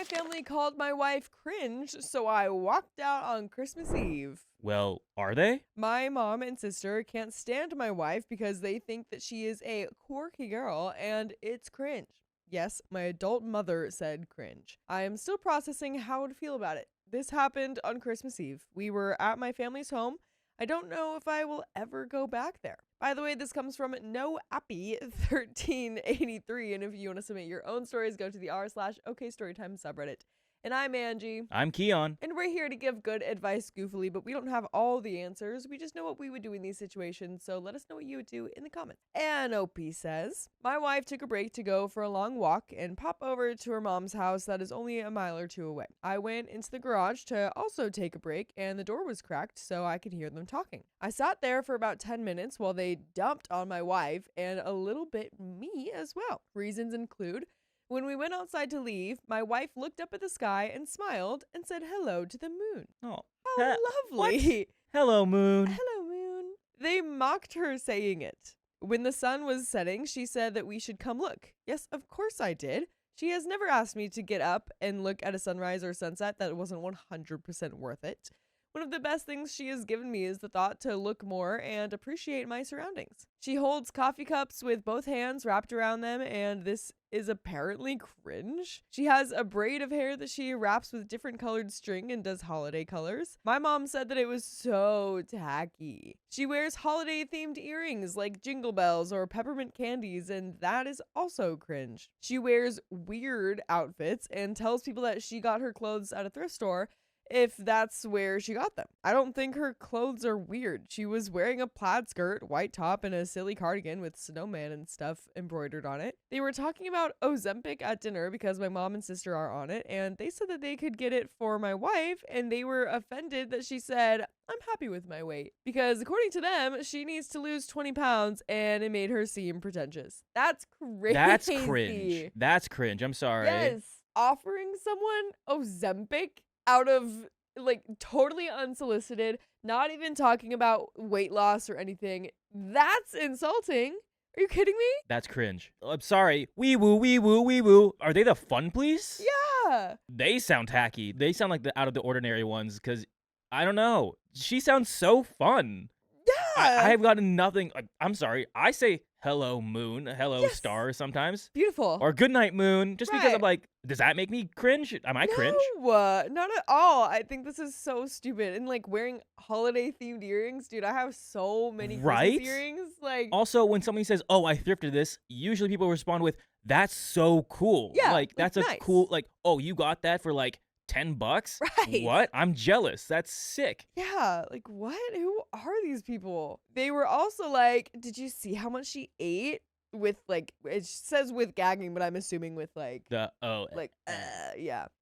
My family called my wife cringe, so I walked out on Christmas Eve. Well, are they? My mom and sister can't stand my wife because they think that she is a quirky girl and it's cringe. Yes, my adult mother said cringe. I am still processing how to feel about it. This happened on Christmas Eve. We were at my family's home. I don't know if I will ever go back there. By the way, this comes from NoAppy1383, and if you want to submit your own stories, go to the r/OKStorytime subreddit. And I'm Angie. I'm Keon. And we're here to give good advice goofily, but we don't have all the answers. We just know what we would do in these situations, so let us know what you would do in the comments. And OP says, my wife took a break to go for a long walk and pop over to her mom's house that is only a mile or two away. I went into the garage to also take a break, and the door was cracked so I could hear them talking. I sat there for about 10 minutes while they dumped on my wife and a little bit me as well. Reasons include, when we went outside to leave, my wife looked up at the sky and smiled and said hello to the moon. Oh, How lovely. What? Hello, moon. Hello, moon. They mocked her saying it. When the sun was setting, she said that we should come look. Yes, of course I did. She has never asked me to get up and look at a sunrise or sunset that wasn't 100% worth it. One of the best things she has given me is the thought to look more and appreciate my surroundings. She holds coffee cups with both hands wrapped around them, and this is apparently cringe. She has a braid of hair that she wraps with different colored string and does holiday colors. My mom said that it was so tacky. She wears holiday themed earrings like jingle bells or peppermint candies, and that is also cringe. She wears weird outfits and tells people that she got her clothes at a thrift store if that's where she got them. I don't think her clothes are weird. She was wearing a plaid skirt, white top, and a silly cardigan with snowman and stuff embroidered on it. They were talking about Ozempic at dinner because my mom and sister are on it, and they said that they could get it for my wife, and they were offended that she said, I'm happy with my weight. Because according to them, she needs to lose 20 pounds, and it made her seem pretentious. That's crazy. That's cringe. That's cringe. I'm sorry. Yes. Offering someone Ozempic out of like totally unsolicited, not even talking about weight loss or anything. That's insulting. Are you kidding me? That's cringe. I'm sorry. Wee woo, wee woo, wee woo. Are they the fun police? Yeah. They sound tacky. They sound like the out of the ordinary ones because I don't know. She sounds so fun. Yeah. I've gotten nothing. I'm sorry. I say hello, moon, hello, Yes. star sometimes. Beautiful. Or good night, moon. Just because Right. I'm like, does that make me cringe? Am I cringe? No, not at all. I think this is so stupid. And like wearing holiday themed earrings, dude. I have so many Right? Christmas earrings. Like, Also, when somebody says, oh, I thrifted this, usually people respond with, that's so cool. Yeah, Like, that's a nice. cool, like, oh, you got that for like $10? Right. What? I'm jealous. That's sick. yeah, like what? Who are these people? They were also like, did you see how much she ate? With like, it says with gagging, but I'm assuming with like, yeah.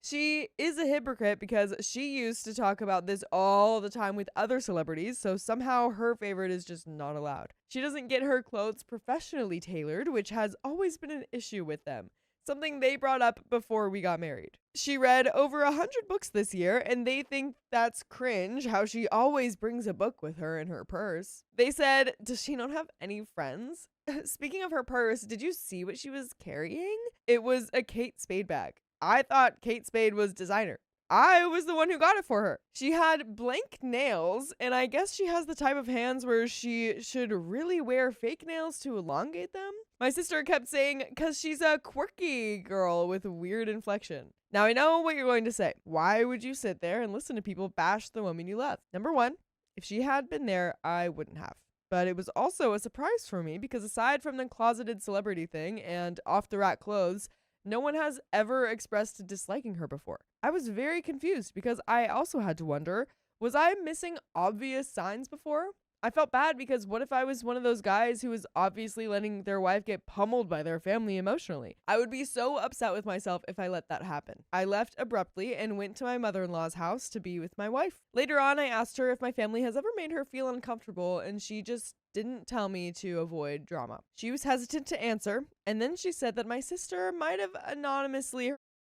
She is a hypocrite because she used to talk about this all the time with other celebrities, so somehow her favorite is just not allowed. She doesn't get her clothes professionally tailored, which has always been an issue with them. Something they brought up before we got married. She read over 100 books this year, and they think that's cringe how she always brings a book with her in her purse. They said, does she not have any friends? Speaking of her purse, did you see what she was carrying? It was a Kate Spade bag. I thought Kate Spade was designer. I was the one who got it for her. She had blank nails, and I guess she has the type of hands where she should really wear fake nails to elongate them. My sister kept saying, because she's a quirky girl with a weird inflection. Now I know what you're going to say. Why would you sit there and listen to people bash the woman you love? Number one, if she had been there, I wouldn't have. But it was also a surprise for me because aside from the closeted celebrity thing and off-the-rack clothes, no one has ever expressed disliking her before. I was very confused because I also had to wonder, was I missing obvious signs before? I felt bad because what if I was one of those guys who was obviously letting their wife get pummeled by their family emotionally? I would be so upset with myself if I let that happen. I left abruptly and went to my mother-in-law's house to be with my wife. Later on, I asked her if my family has ever made her feel uncomfortable, and she just didn't tell me to avoid drama. She was hesitant to answer, and then she said that my sister might have anonymously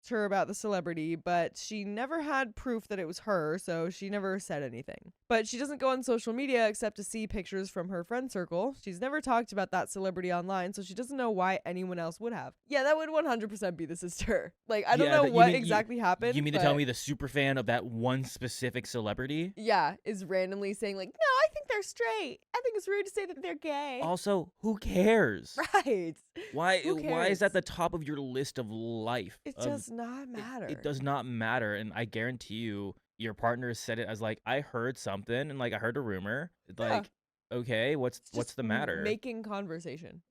her about the celebrity, but she never had proof that it was her, so she never said anything. But she doesn't go on social media except to see pictures from her friend circle. She's never talked about that celebrity online, so she doesn't know why anyone else would have. Yeah, that would 100% be the sister. Like, I don't know what exactly happened. You mean to tell me the super fan of that one specific celebrity? Yeah, is randomly saying like, no, I think they're straight. I think it's rude to say that they're gay. Also, who cares? Right. Why is that the top of your list of life? It does not matter. It does not matter. And I guarantee you, your partner said it as like, I heard something and like I heard a rumor. Like, okay, what's the matter? Making conversation.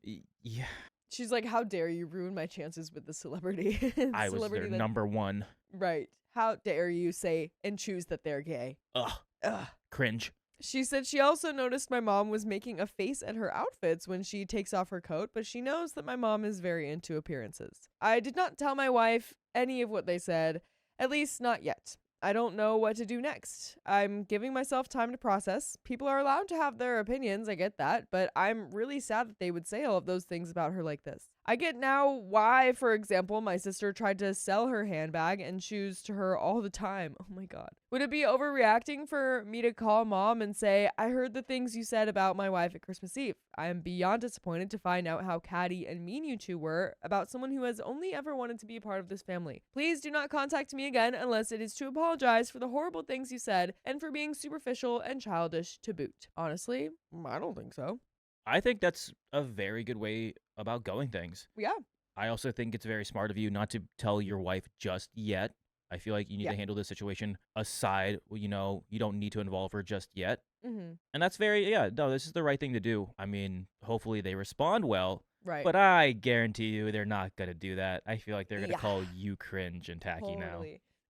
Yeah. She's like, how dare you ruin my chances with the celebrity? I was their number one. Right. How dare you say and choose that they're gay? Ugh. Cringe. She said she also noticed my mom was making a face at her outfits when she takes off her coat, but she knows that my mom is very into appearances. I did not tell my wife any of what they said, at least not yet. I don't know what to do next. I'm giving myself time to process. People are allowed to have their opinions, I get that, but I'm really sad that they would say all of those things about her like this. I get now why, for example, my sister tried to sell her handbag and shoes to her all the time. Oh my God. Would it be overreacting for me to call mom and say, I heard the things you said about my wife at Christmas Eve. I am beyond disappointed to find out how catty and mean you two were about someone who has only ever wanted to be a part of this family. Please do not contact me again unless it is to apologize for the horrible things you said and for being superficial and childish to boot. Honestly, I don't think so. I think that's a very good way about going things. Yeah. I also think it's very smart of you not to tell your wife just yet. I feel like you need to handle this situation aside. You know, you don't need to involve her just yet. Mm-hmm. And that's this is the right thing to do. I mean, hopefully they respond well. Right. But I guarantee you they're not going to do that. I feel like they're going to call you cringe and tacky now.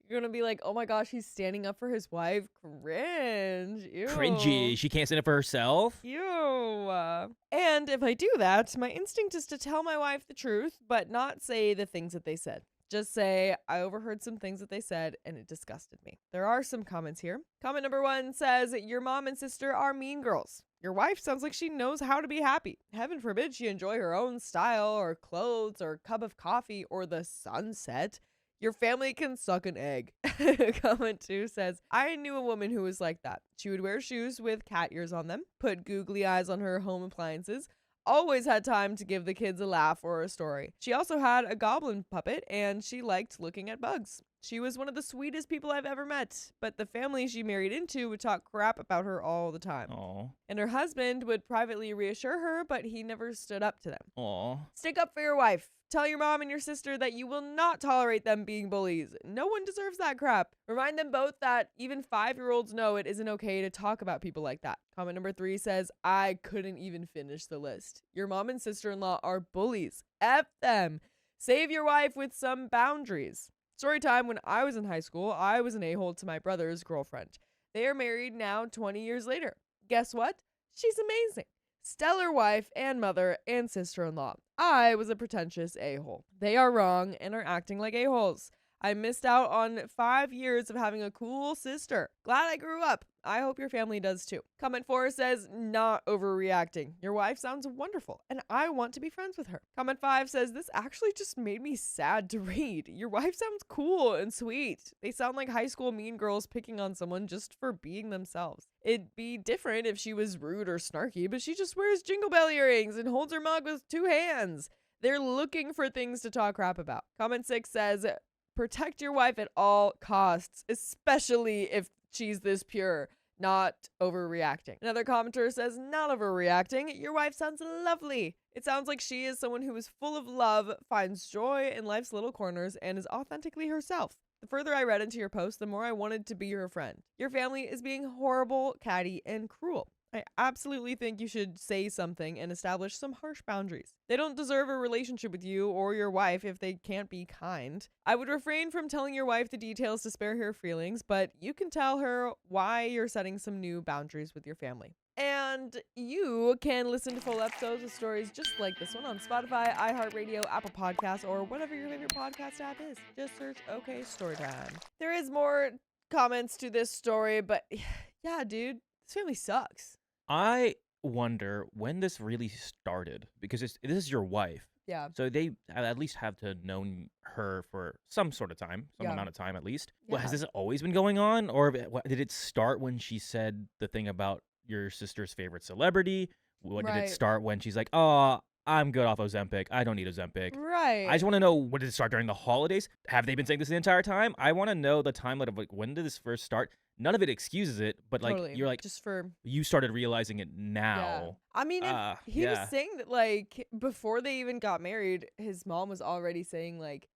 You're going to be like, oh my gosh, he's standing up for his wife. Cringe. Ew. Cringy. She can't stand up for herself. Ew. And if I do that, my instinct is to tell my wife the truth, but not say the things that they said. Just say, I overheard some things that they said and it disgusted me. There are some comments here. Comment number 1 says, your mom and sister are mean girls. Your wife sounds like she knows how to be happy. Heaven forbid she enjoy her own style or clothes or cup of coffee or the sunset. Your family can suck an egg. Comment 2 says, I knew a woman who was like that. She would wear shoes with cat ears on them, put googly eyes on her home appliances, always had time to give the kids a laugh or a story. She also had a goblin puppet and she liked looking at bugs. She was one of the sweetest people I've ever met, but the family she married into would talk crap about her all the time. Aww. And her husband would privately reassure her, but he never stood up to them. Aww. Stick up for your wife. Tell your mom and your sister that you will not tolerate them being bullies. No one deserves that crap. Remind them both that even 5-year-olds know it isn't okay to talk about people like that. Comment number 3 says, I couldn't even finish the list. Your mom and sister-in-law are bullies. F them. Save your wife with some boundaries. Story time, when I was in high school, I was an a-hole to my brother's girlfriend. They are married now 20 years later. Guess what? She's amazing. Stellar wife and mother and sister-in-law. I was a pretentious a-hole. They are wrong and are acting like a-holes. I missed out on 5 years of having a cool sister. Glad I grew up. I hope your family does too. Comment 4 says, not overreacting. Your wife sounds wonderful and I want to be friends with her. Comment 5 says, this actually just made me sad to read. Your wife sounds cool and sweet. They sound like high school mean girls picking on someone just for being themselves. It'd be different if she was rude or snarky, but she just wears jingle bell earrings and holds her mug with 2 hands. They're looking for things to talk crap about. Comment 6 says, protect your wife at all costs, especially if she's this pure. Not overreacting. Another commenter says, not overreacting. Your wife sounds lovely. It sounds like she is someone who is full of love, finds joy in life's little corners, and is authentically herself. The further I read into your post, the more I wanted to be her friend. Your family is being horrible, catty, and cruel. I absolutely think you should say something and establish some harsh boundaries. They don't deserve a relationship with you or your wife if they can't be kind. I would refrain from telling your wife the details to spare her feelings, but you can tell her why you're setting some new boundaries with your family. And you can listen to full episodes of stories just like this one on Spotify, iHeartRadio, Apple Podcasts, or whatever your favorite podcast app is. Just search OK Storytime. There is more comments to this story, but yeah, dude, this family sucks. I wonder when this really started, because this is your wife. Yeah. So they at least have to have known her for some sort of time, some amount of time at least. Well, has this always been going on, or did it start when she said the thing about your sister's favorite celebrity? What did it start when she's like, oh, I'm good off Ozempic. I don't need Ozempic. Right. I just want to know, when did it start during the holidays? Have they been saying this the entire time? I want to know the timeline of like, when did this first start? None of it excuses it, but like you're like, just for you started realizing it now. Yeah. I mean, he was saying that like before they even got married, his mom was already saying like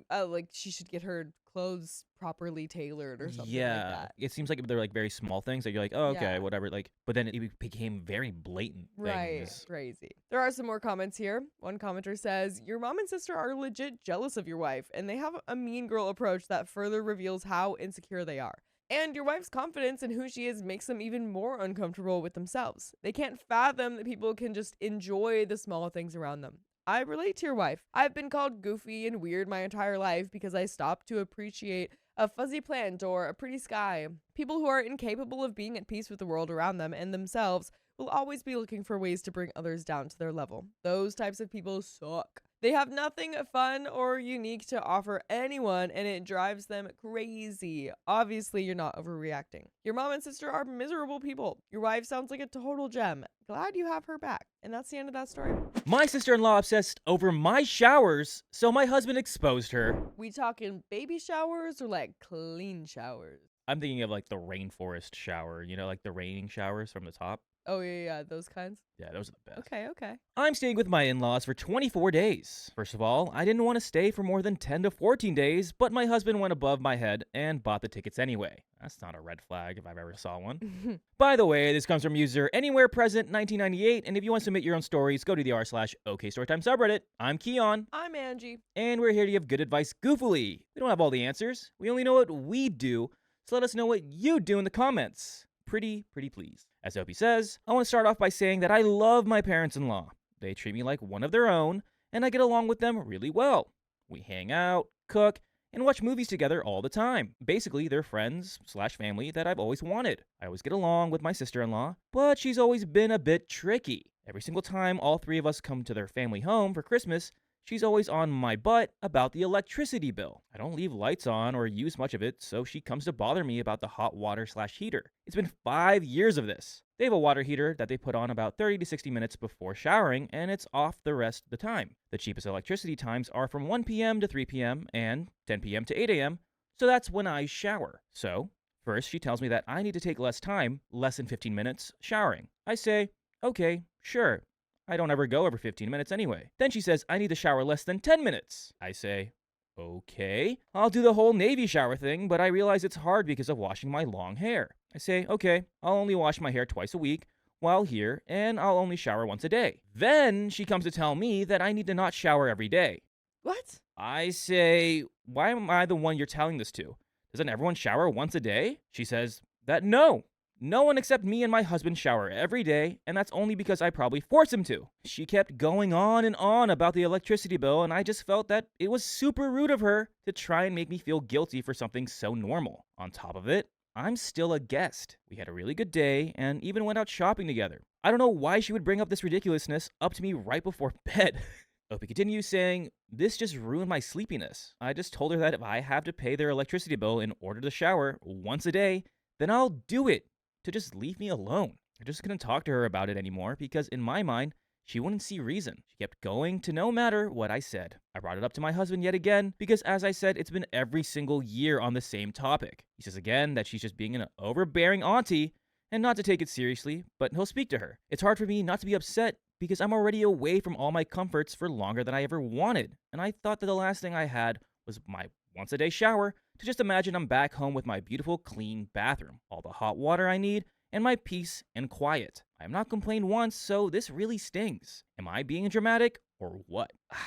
like she should get her clothes properly tailored or something like that. It seems like they're like very small things that you're like, oh, okay, whatever. Like, but then it became very blatant things. Crazy. There are some more comments here. One commenter says, your mom and sister are legit jealous of your wife, and they have a mean girl approach that further reveals how insecure they are. And your wife's confidence in who she is makes them even more uncomfortable with themselves. They can't fathom that people can just enjoy the small things around them. I relate to your wife. I've been called goofy and weird my entire life because I stopped to appreciate a fuzzy plant or a pretty sky. People who are incapable of being at peace with the world around them and themselves will always be looking for ways to bring others down to their level. Those types of people suck. They have nothing fun or unique to offer anyone, and it drives them crazy. Obviously, you're not overreacting. Your mom and sister are miserable people. Your wife sounds like a total gem. Glad you have her back. And that's the end of that story. My sister-in-law obsessed over my showers, so my husband exposed her. We talking baby showers or like clean showers? I'm thinking of like the rainforest shower, you know, like the raining showers from the top. Oh, yeah, those kinds? Yeah, those are the best. Okay. I'm staying with my in-laws for 24 days. First of all, I didn't want to stay for more than 10 to 14 days, but my husband went above my head and bought the tickets anyway. That's not a red flag if I've ever saw one. By the way, this comes from user AnywherePresent1998, and if you want to submit your own stories, go to the r/OKStorytime subreddit. I'm Keon. I'm Angie. And we're here to give good advice goofily. We don't have all the answers. We only know what we do, so let us know what you do in the comments. Pretty please. As Opie says, I want to start off by saying that I love my parents-in-law. They treat me like one of their own, and I get along with them really well. We hang out, cook, and watch movies together all the time. Basically, they're friends/family that I've always wanted. I always get along with my sister-in-law, but she's always been a bit tricky. Every single time all three of us come to their family home for Christmas, she's always on my butt about the electricity bill. I don't leave lights on or use much of it, so she comes to bother me about the hot water/heater. It's been 5 years of this. They have a water heater that they put on about 30 to 60 minutes before showering, and it's off the rest of the time. The cheapest electricity times are from 1 p.m. to 3 p.m. and 10 p.m. to 8 a.m., so that's when I shower. So, first she tells me that I need to take less time, less than 15 minutes, showering. I say, okay, sure. I don't ever go over 15 minutes anyway. Then she says I need to shower less than 10 minutes. I say, okay, I'll do the whole Navy shower thing, but I realize it's hard because of washing my long hair. I say, okay, I'll only wash my hair twice a week while here, and I'll only shower once a day. Then she comes to tell me that I need to not shower every day. What? I say, why am I the one you're telling this to? Doesn't everyone shower once a day? She says that no one except me and my husband shower every day, and that's only because I probably force him to. She kept going on and on about the electricity bill, and I just felt that it was super rude of her to try and make me feel guilty for something so normal. On top of it, I'm still a guest. We had a really good day and even went out shopping together. I don't know why she would bring up this ridiculousness up to me right before bed. Opie continues saying, this just ruined my sleepiness. I just told her that if I have to pay their electricity bill in order to shower once a day, then I'll do it. To just leave me alone. I just couldn't talk to her about it anymore because in my mind, she wouldn't see reason. She kept going to no matter what I said. I brought it up to my husband yet again because as I said, it's been every single year on the same topic. He says again that she's just being an overbearing auntie and not to take it seriously, but he'll speak to her. It's hard for me not to be upset because I'm already away from all my comforts for longer than I ever wanted. And I thought that the last thing I had was my once a day shower to just imagine I'm back home with my beautiful clean bathroom, all the hot water I need, and my peace and quiet. I have not complained once, so this really stings. Am I being dramatic or what? I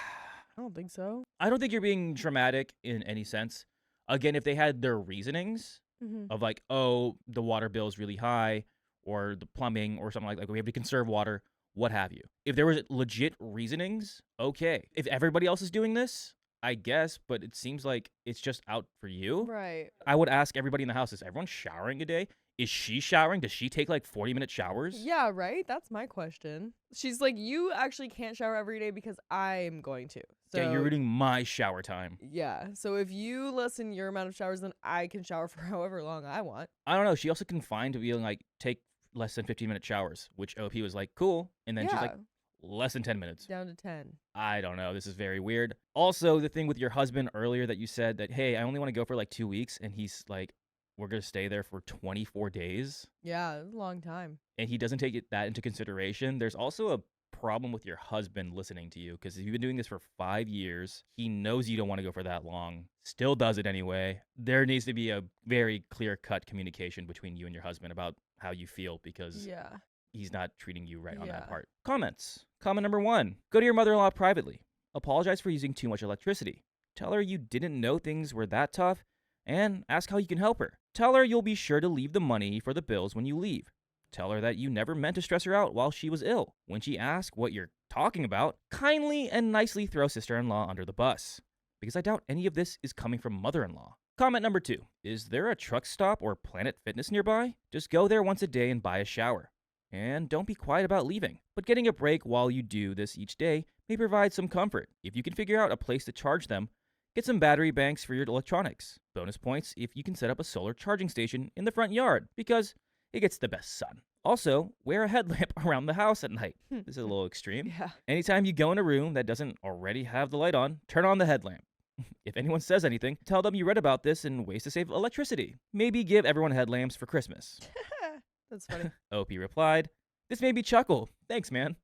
don't think so. I don't think you're being dramatic in any sense. Again, if they had their reasonings of like, oh, the water bill is really high, or the plumbing, or something like we have to conserve water, what have you. If there was legit reasonings, okay. If everybody else is doing this, I guess, but it seems like it's just out for you. Right. I would ask everybody in the house, is everyone showering a day? is she showering? Does she take like 40-minute showers? Yeah, right? That's my question. She's like, you actually can't shower every day because I'm going to. So, yeah, you're ruining my shower time. Yeah, so if you lessen your amount of showers, then I can shower for however long I want. I don't know. She also confined to being like, take less than 15-minute showers, which OP was like, cool. And then she's like, less than 10 minutes. Down to 10. I don't know. This is very weird. Also, the thing with your husband earlier that you said that, hey, I only want to go for like 2 weeks. And he's like, we're going to stay there for 24 days. Yeah, it's a long time. And he doesn't take that into consideration. There's also a problem with your husband listening to you because you've been doing this for 5 years. He knows you don't want to go for that long, still does it anyway. There needs to be a very clear-cut communication between you and your husband about how you feel because he's not treating you right on that part. Comments. Comment number 1. Go to your mother-in-law privately. Apologize for using too much electricity. Tell her you didn't know things were that tough and ask how you can help her. Tell her you'll be sure to leave the money for the bills when you leave. Tell her that you never meant to stress her out while she was ill. When she asks what you're talking about, kindly and nicely throw sister-in-law under the bus. Because I doubt any of this is coming from mother-in-law. Comment number 2. Is there a truck stop or Planet Fitness nearby? Just go there once a day and buy a shower. And don't be quiet about leaving. But getting a break while you do this each day may provide some comfort. If you can figure out a place to charge them, get some battery banks for your electronics. Bonus points if you can set up a solar charging station in the front yard, because it gets the best sun. Also, wear a headlamp around the house at night. This is a little extreme. Yeah. Anytime you go in a room that doesn't already have the light on, turn on the headlamp. If anyone says anything, tell them you read about this and ways to save electricity. Maybe give everyone headlamps for Christmas. That's funny. OP replied, this made me chuckle. Thanks, man.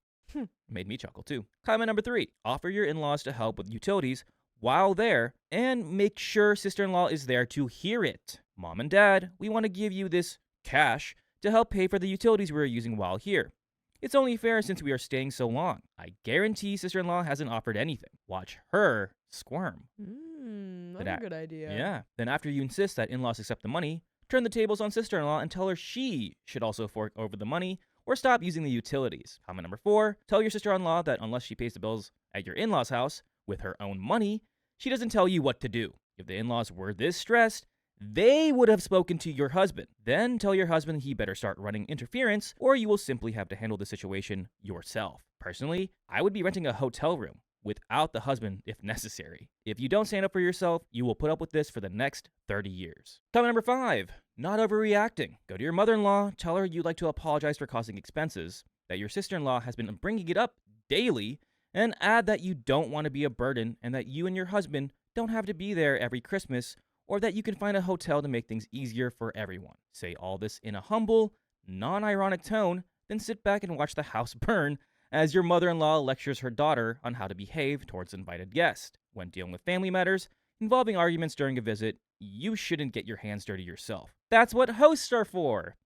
Made me chuckle too. Comment number 3. Offer your in-laws to help with utilities while there and make sure sister-in-law is there to hear it. Mom and dad, we want to give you this cash to help pay for the utilities we're using while here. It's only fair since we are staying so long. I guarantee sister-in-law hasn't offered anything. Watch her squirm. That's a good idea. Yeah. Then after you insist that in-laws accept the money, turn the tables on sister-in-law and tell her she should also fork over the money or stop using the utilities. Comment number 4. Tell your sister-in-law that unless she pays the bills at your in-laws' house with her own money, she doesn't tell you what to do. If the in-laws were this stressed, they would have spoken to your husband. Then tell your husband he better start running interference or you will simply have to handle the situation yourself. Personally, I would be renting a hotel room without the husband if necessary. If you don't stand up for yourself, you will put up with this for the next 30 years. Comment number 5. Not overreacting. Go to your mother-in-law, tell her you'd like to apologize for causing expenses, that your sister-in-law has been bringing it up daily, and add that you don't want to be a burden and that you and your husband don't have to be there every Christmas or that you can find a hotel to make things easier for everyone. Say all this in a humble, non-ironic tone, then sit back and watch the house burn as your mother-in-law lectures her daughter on how to behave towards invited guests. When dealing with family matters involving arguments during a visit, you shouldn't get your hands dirty yourself. That's what hosts are for.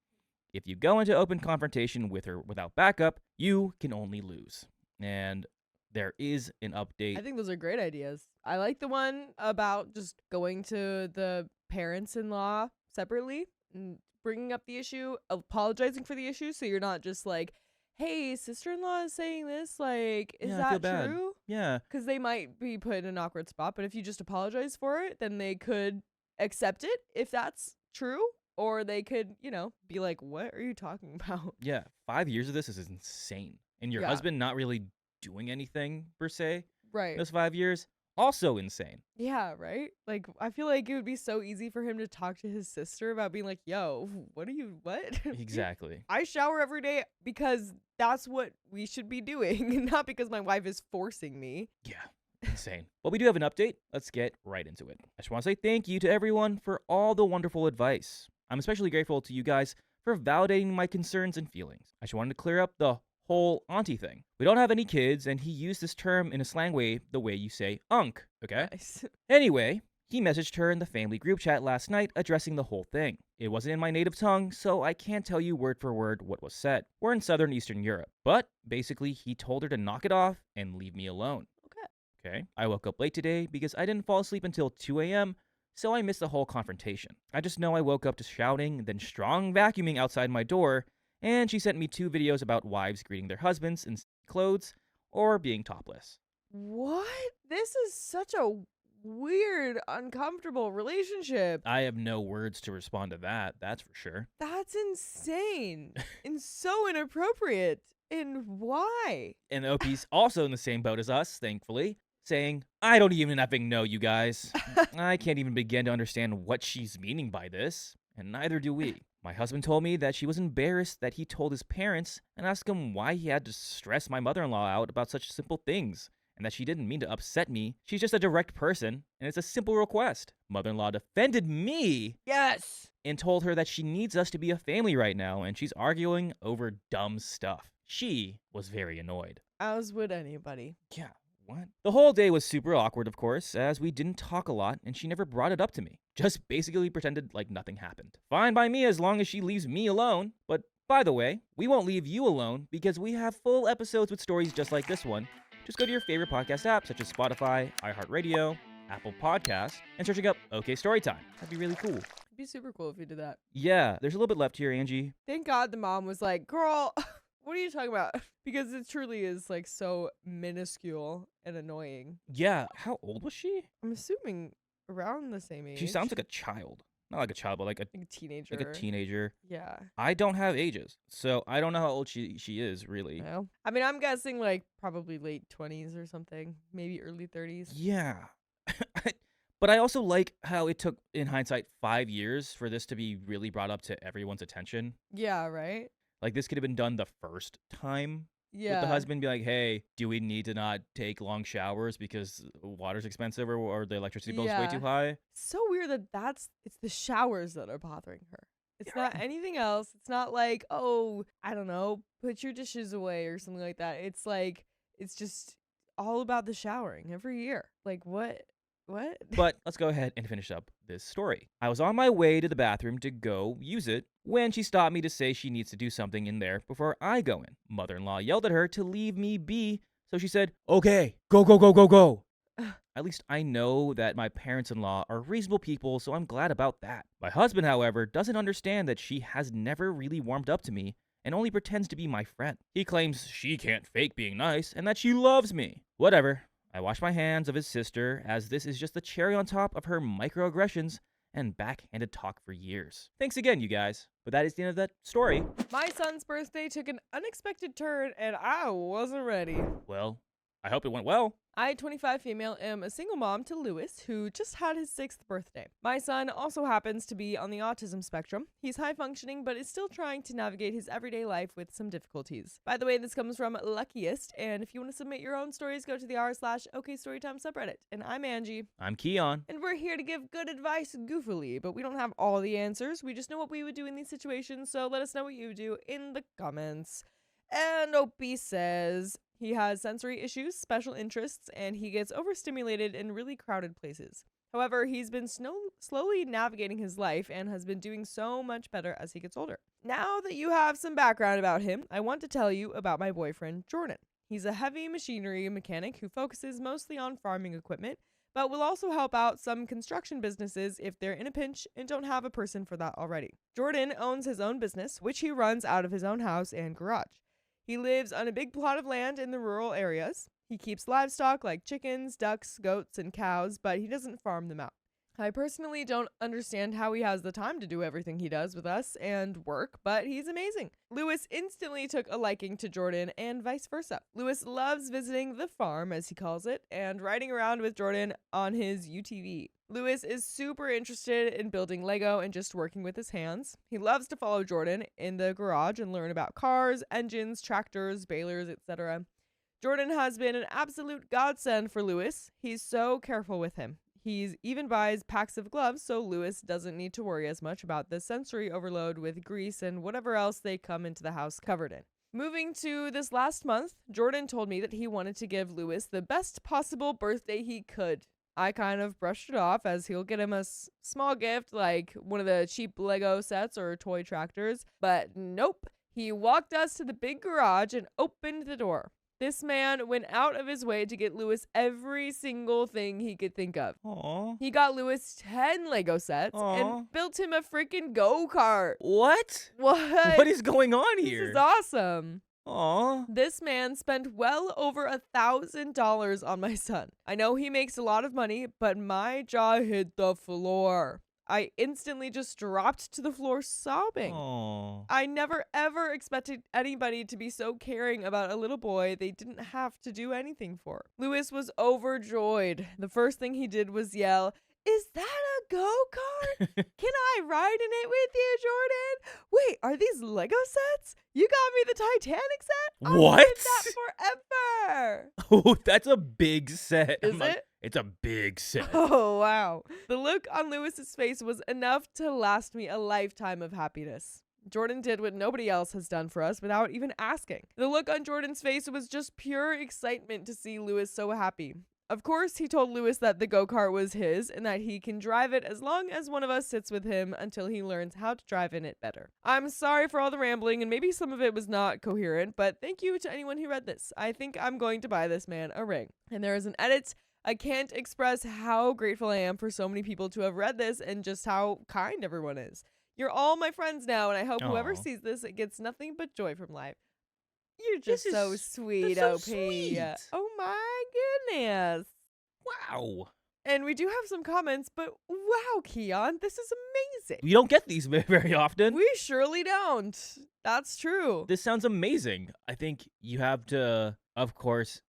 If you go into open confrontation with her without backup, you can only lose. And there is an update. I think those are great ideas. I like the one about just going to the parents-in-law separately and bringing up the issue, apologizing for the issue, so you're not just like, hey, sister-in-law is saying this, like, is that true? Yeah. Because they might be put in an awkward spot, but if you just apologize for it, then they could accept it if that's true, or they could, be like, what are you talking about? Yeah, 5 years of this is insane. And your husband not really doing anything, per se, right? Those 5 years, also insane. Yeah, right? Like, I feel like it would be so easy for him to talk to his sister about being like, yo, what? Exactly. I shower every day because that's what we should be doing, not because my wife is forcing me. Yeah, insane. But we do have an update. Let's get right into it. I just want to say thank you to everyone for all the wonderful advice. I'm especially grateful to you guys for validating my concerns and feelings. I just wanted to clear up the whole auntie thing. We don't have any kids, and he used this term in a slang way, the way you say unk, okay? Nice. Anyway, he messaged her in the family group chat last night addressing the whole thing. It wasn't in my native tongue, so I can't tell you word for word what was said. We're in Southern Eastern Europe, but basically he told her to knock it off and leave me alone. Okay. I woke up late today because I didn't fall asleep until 2 a.m., so I missed the whole confrontation. I just know I woke up to shouting, then strong vacuuming outside my door, and she sent me 2 videos about wives greeting their husbands in clothes or being topless. What? This is such a weird, uncomfortable relationship. I have no words to respond to that. That's for sure. That's insane and so inappropriate. And why? And the OP's also in the same boat as us, thankfully, saying, I don't even effing know, you guys. I can't even begin to understand what she's meaning by this, and neither do we. My husband told me that she was embarrassed that he told his parents and asked him why he had to stress my mother-in-law out about such simple things, and that she didn't mean to upset me. She's just a direct person, and it's a simple request. Mother-in-law defended me. Yes. And told her that she needs us to be a family right now, and she's arguing over dumb stuff. She was very annoyed. As would anybody. Yeah, what? The whole day was super awkward, of course, as we didn't talk a lot, and she never brought it up to me. Just basically pretended like nothing happened. Fine by me as long as she leaves me alone. But by the way, we won't leave you alone because we have full episodes with stories just like this one. Just go to your favorite podcast app such as Spotify, iHeartRadio, Apple Podcasts, and searching up OK Storytime. That'd be really cool. It'd be super cool if you did that. Yeah, there's a little bit left here, Angie. Thank God the mom was like, girl, what are you talking about? Because it truly is like so minuscule and annoying. Yeah, how old was she? I'm assuming around the same age. She sounds like a child. Not like a child, but like a teenager. Like a teenager. Yeah. I don't have ages, so I don't know how old she is, really. No. I mean, I'm guessing like probably late 20s or something. Maybe early 30s. Yeah. But I also like how it took, in hindsight, 5 years for this to be really brought up to everyone's attention. Yeah, right? Like, this could have been done the first time. Yeah. With the husband be like, hey, do we need to not take long showers because water's expensive or the electricity bill's way too high? So weird that it's the showers that are bothering her. It's not anything else. It's not like, oh, I don't know, put your dishes away or something like that. It's like, it's just all about the showering every year. Like, what? But let's go ahead and finish up this story. I was on my way to the bathroom to go use it when she stopped me to say she needs to do something in there before I go in. Mother-in-law yelled at her to leave me be, so she said, okay, go. At least I know that my parents-in-law are reasonable people, so I'm glad about that. My husband, however, doesn't understand that she has never really warmed up to me and only pretends to be my friend. He claims she can't fake being nice and that she loves me. Whatever. I wash my hands of his sister, as this is just the cherry on top of her microaggressions and backhanded talk for years. Thanks again, you guys. But that is the end of that story. My son's birthday took an unexpected turn, and I wasn't ready. Well, I hope it went well. I, 25 female, am a single mom to Lewis, who just had his 6th birthday. My son also happens to be on the autism spectrum. He's high functioning, but is still trying to navigate his everyday life with some difficulties. By the way, this comes from Luckiest, and if you want to submit your own stories, go to the r/OKStorytime subreddit. And I'm Angie. I'm Keon. And we're here to give good advice goofily, but we don't have all the answers. We just know what we would do in these situations, so let us know what you do in the comments. And Opie says he has sensory issues, special interests, and he gets overstimulated in really crowded places. However, he's been slowly navigating his life and has been doing so much better as he gets older. Now that you have some background about him, I want to tell you about my boyfriend, Jordan. He's a heavy machinery mechanic who focuses mostly on farming equipment, but will also help out some construction businesses if they're in a pinch and don't have a person for that already. Jordan owns his own business, which he runs out of his own house and garage. He lives on a big plot of land in the rural areas. He keeps livestock like chickens, ducks, goats, and cows, but he doesn't farm them out. I personally don't understand how he has the time to do everything he does with us and work, but he's amazing. Lewis instantly took a liking to Jordan and vice versa. Lewis loves visiting the farm, as he calls it, and riding around with Jordan on his UTV. Lewis is super interested in building Lego and just working with his hands. He loves to follow Jordan in the garage and learn about cars, engines, tractors, balers, etc. Jordan has been an absolute godsend for Lewis. He's so careful with him. He even buys packs of gloves so Lewis doesn't need to worry as much about the sensory overload with grease and whatever else they come into the house covered in. Moving to this last month, Jordan told me that he wanted to give Lewis the best possible birthday he could. I kind of brushed it off as he'll get him a small gift like one of the cheap Lego sets or toy tractors, but nope. He walked us to the big garage and opened the door. This man went out of his way to get Lewis every single thing he could think of. Aww. He got Lewis 10 Lego sets and built him a freaking go-kart. What? What? What is going on here? This is awesome. Aw. This man spent well over $1,000 on my son. I know he makes a lot of money, but my jaw hit the floor. I instantly just dropped to the floor sobbing. Aw. I never ever expected anybody to be so caring about a little boy they didn't have to do anything for. Lewis was overjoyed. The first thing he did was yell, "Is that a go-kart? Can I ride in it with you, Jordan? Wait, are these Lego sets? You got me the Titanic set? I What? wanted that forever." Oh, that's a big set. Is it? It's a big set. Oh, wow. The look on Lewis's face was enough to last me a lifetime of happiness. Jordan did what nobody else has done for us without even asking. The look on Jordan's face was just pure excitement to see Lewis so happy. Of course, he told Lewis that the go-kart was his and that he can drive it as long as one of us sits with him until he learns how to drive in it better. I'm sorry for all the rambling and maybe some of it was not coherent, but thank you to anyone who read this. I think I'm going to buy this man a ring. And there is an edit. I can't express how grateful I am for so many people to have read this and just how kind everyone is. You're all my friends now, and I hope whoever sees this gets nothing but joy from life. You're just so sweet, OP. Sweet. Oh my goodness. Wow. And we do have some comments, but wow, Keon, this is amazing. We don't get these very often. We surely don't. That's true. This sounds amazing. I think you have to, of course,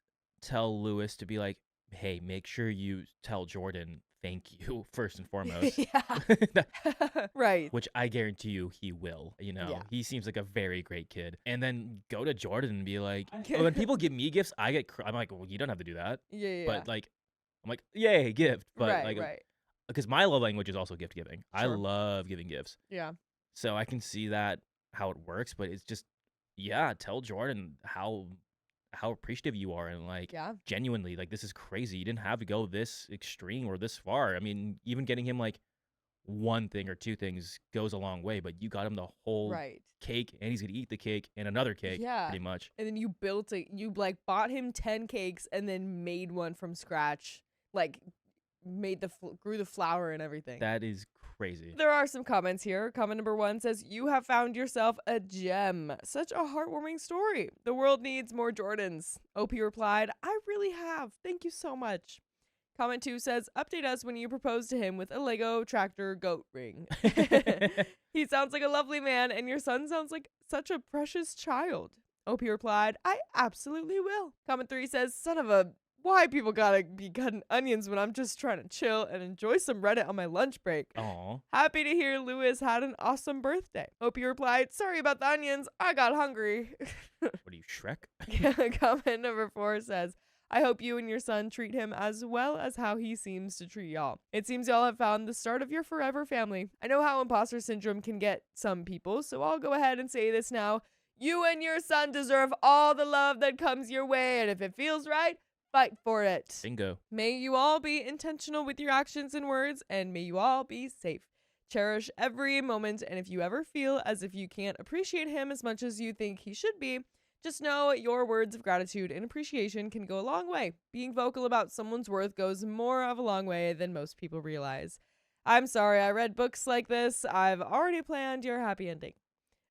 tell Lewis to be like, hey, make sure you tell Jordan thank you first and foremost. Yeah. Right. Which I guarantee you he will. You know, Yeah. he seems like a very great kid. And then go to Jordan and be like, when people give me gifts, I'm like, well, you don't have to do that. Yeah. But like, I'm like, yay, gift. But right, like, because my love language is also gift giving. I Sure. love giving gifts. Yeah. So I can see that how it works, but it's just, yeah, tell Jordan how appreciative you are, and like, Yeah. genuinely, like, this is crazy. You didn't have to go this extreme or this far. I mean, even getting him like one thing or two things goes a long way, but you got him the whole Right. cake, and he's gonna eat the cake and another cake, Yeah. pretty much. And then you bought him 10 cakes and then made one from scratch. Like, grew the flour and everything. That is crazy. There are some comments here. Comment number 1 says, "You have found yourself a gem. Such a heartwarming story. The world needs more Jordans." OP replied, "I really have. Thank you so much." Comment 2 says, "Update us when you propose to him with a Lego tractor goat ring." He sounds like a lovely man, and your son sounds like such a precious child. OP replied, "I absolutely will." Comment 3 says, "Son of a... Why people gotta be cutting onions when I'm just trying to chill and enjoy some Reddit on my lunch break." Aw. Happy to hear Lewis had an awesome birthday. OP replied, "Sorry about the onions. I got hungry." What are you, Shrek? Comment number 4 says, "I hope you and your son treat him as well as how he seems to treat y'all. It seems y'all have found the start of your forever family. I know how imposter syndrome can get some people, so I'll go ahead and say this now. You and your son deserve all the love that comes your way, and if it feels right, fight for it. Bingo. May you all be intentional with your actions and words, and may you all be safe. Cherish every moment, and if you ever feel as if you can't appreciate him as much as you think he should be, just know your words of gratitude and appreciation can go a long way. Being vocal about someone's worth goes more of a long way than most people realize. I'm sorry I read books like this. I've already planned your happy ending."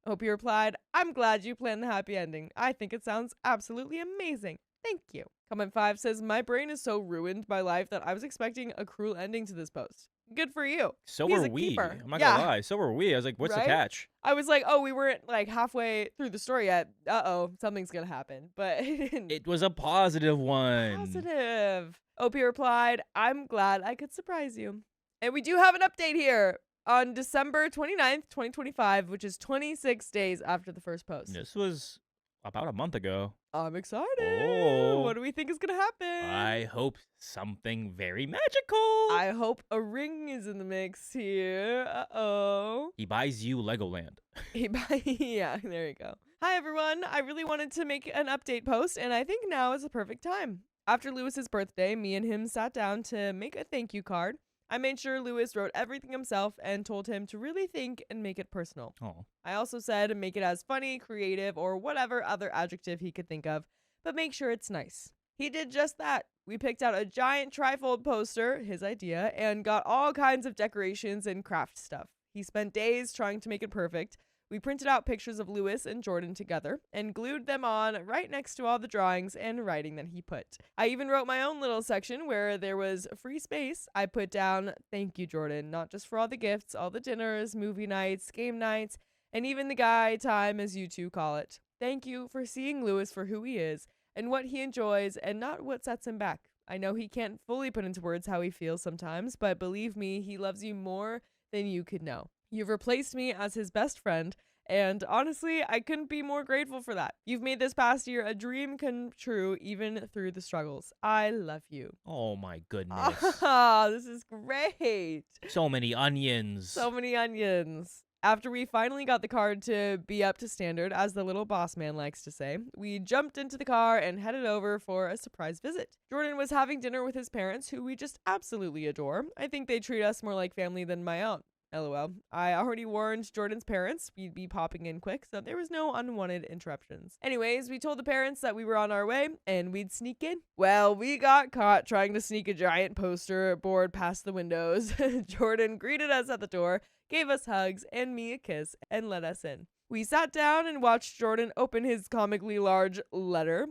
OP replied, "I'm glad you planned the happy ending. I think it sounds absolutely amazing. Thank you." Comment 5 says, "My brain is so ruined by life that I was expecting a cruel ending to this post." Good for you. So He's were a we. keeper. I'm not Yeah. gonna lie. So were we. I was like, what's the Right? catch? I was like, oh, we weren't like halfway through the story yet. Uh-oh, something's gonna happen. But It was a positive one. positive. OP replied, "I'm glad I could surprise you." And we do have an update here. On December 29th, 2025, which is 26 days after the first post. This was about a month ago. I'm excited. Oh. What do we think is going to happen? I hope something very magical. I hope a ring is in the mix here. Uh-oh. He buys you Legoland. Yeah, there you go. Hi, everyone. I really wanted to make an update post, and I think now is the perfect time. After Lewis's birthday, me and him sat down to make a thank you card. I made sure Lewis wrote everything himself and told him to really think and make it personal. Oh. I also said make it as funny, creative, or whatever other adjective he could think of, but make sure it's nice. He did just that. We picked out a giant trifold poster, his idea, and got all kinds of decorations and craft stuff. He spent days trying to make it perfect. We printed out pictures of Lewis and Jordan together and glued them on right next to all the drawings and writing that he put. I even wrote my own little section where there was free space. I put down, "Thank you, Jordan, not just for all the gifts, all the dinners, movie nights, game nights, and even the guy time, as you two call it. Thank you for seeing Lewis for who he is and what he enjoys and not what sets him back. I know he can't fully put into words how he feels sometimes, but believe me, he loves you more than you could know. You've replaced me as his best friend, and honestly, I couldn't be more grateful for that. You've made this past year a dream come true, even through the struggles. I love you." Oh my goodness. Ah, this is great. So many onions. So many onions. After we finally got the card to be up to standard, as the little boss man likes to say, we jumped into the car and headed over for a surprise visit. Jordan was having dinner with his parents, who we just absolutely adore. I think they treat us more like family than my own. LOL. I already warned Jordan's parents we'd be popping in quick, so there was no unwanted interruptions. Anyways, we told the parents that we were on our way and we'd sneak in. Well, we got caught trying to sneak a giant poster board past the windows. Jordan greeted us at the door, gave us hugs and me a kiss, and let us in. We sat down and watched Jordan open his comically large letter.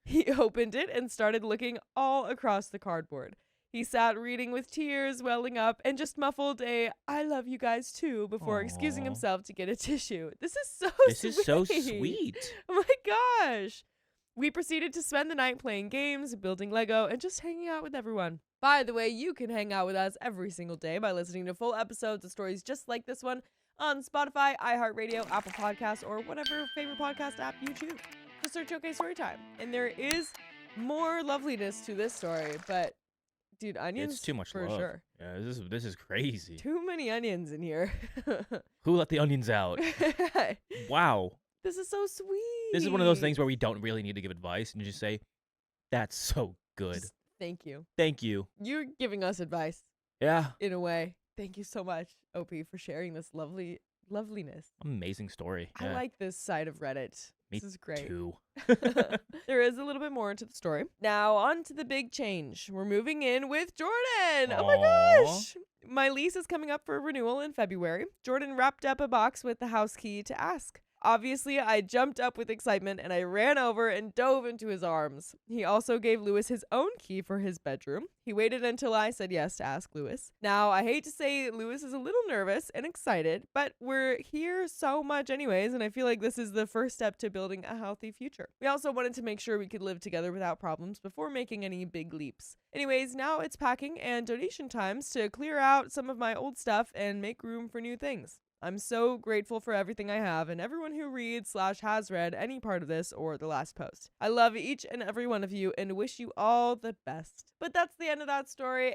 He opened it and started looking all across the cardboard. He sat reading with tears welling up and just muffled a "I love you guys too" before excusing himself to get a tissue. This is so sweet. This is so sweet. Oh my gosh. We proceeded to spend the night playing games, building Lego, and just hanging out with everyone. By the way, you can hang out with us every single day by listening to full episodes of stories just like this one on Spotify, iHeartRadio, Apple Podcasts, or whatever favorite podcast app you choose. Just search OK Storytime. And there is more loveliness to this story, but dude, onions. It's too much for love. Sure. Yeah, this is crazy. Too many onions in here. Who let the onions out? Wow. This is so sweet. This is one of those things where we don't really need to give advice and you just say, "That's so good. Just thank you. Thank you." You're giving us advice. Yeah. In a way. Thank you so much, OP, for sharing this loveliness. Amazing story. Yeah. I like this side of Reddit. This is great. Too. There is a little bit more to the story. Now, on to the big change. We're moving in with Jordan. Oh my gosh. My lease is coming up for renewal in February. Jordan wrapped up a box with the house key to ask. Obviously, I jumped up with excitement and I ran over and dove into his arms. He also gave Lewis his own key for his bedroom. He waited until I said yes to ask Lewis. Now, I hate to say Lewis is a little nervous and excited, but we're here so much anyways, and I feel like this is the first step to building a healthy future. We also wanted to make sure we could live together without problems before making any big leaps. Anyways, now it's packing and donation times to clear out some of my old stuff and make room for new things. I'm so grateful for everything I have and everyone who reads/has read any part of this or the last post. I love each and every one of you and wish you all the best. But that's the end of that story.